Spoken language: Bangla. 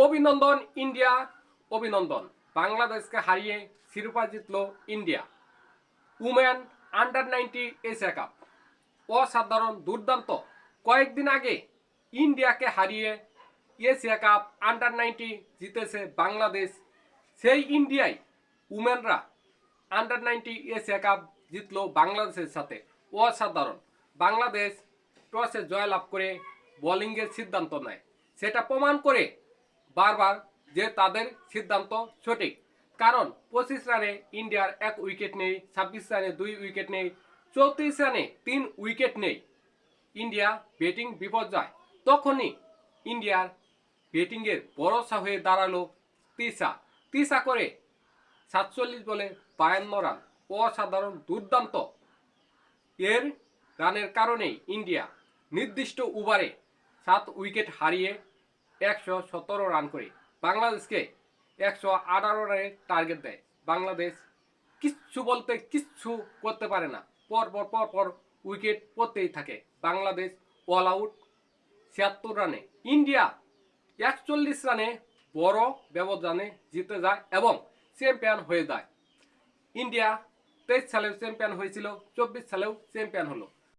অভিনন্দন ইন্ডিয়া, অভিনন্দন। বাংলাদেশকে হারিয়ে শিরোপা জিতল India. Women under-19 Asia cup অসাধারণ, দুর্দান্ত। কয়েকদিন আগে ইন্ডিয়াকে হারিয়ে এশিয়া কাপ আন্ডার-19 জিতেছে বাংলাদেশ। সেই ইন্ডিয়ায় উমেনরা আন্ডার-19 এশিয়া কাপ জিতল বাংলাদেশের সাথে। অসাধারণ। বাংলাদেশ টসে জয়লাভ করে বোলিংয়ের সিদ্ধান্ত নেয়, সেটা প্রমাণ করে বারবার যে তাদের সিদ্ধান্ত সঠিক। কারণ 25 রানে ইন্ডিয়ার 1 উইকেট নেই, 26 রানে 2 উইকেট নেই, 34 রানে 3 উইকেট নেই। ইন্ডিয়া ব্যাটিং বিপর্যয়। তখনই ইন্ডিয়ার ব্যাটিংয়ের ভরসা হয়ে দাঁড়ালো তিসা করে 47 বলে 52 রান। অসাধারণ, দুর্দান্ত। এর রানের কারণেই ইন্ডিয়া নির্দিষ্ট ওভারে 7 উইকেট হারিয়ে 117 রান করে বাংলাদেশকে 118 রানের টার্গেট দেয়। বাংলাদেশ কিচ্ছু বলতে কিচ্ছু করতে পারে না, পর উইকেট পড়তেই থাকে। বাংলাদেশ অল আউট 76 রানে। ইন্ডিয়া 41 রানে বড় ব্যবধানে জিতে যায় এবং চ্যাম্পিয়ন হয়ে যায়। ইন্ডিয়া 23 সালেও চ্যাম্পিয়ন হয়েছিল, 24 সালেও চ্যাম্পিয়ন হলো।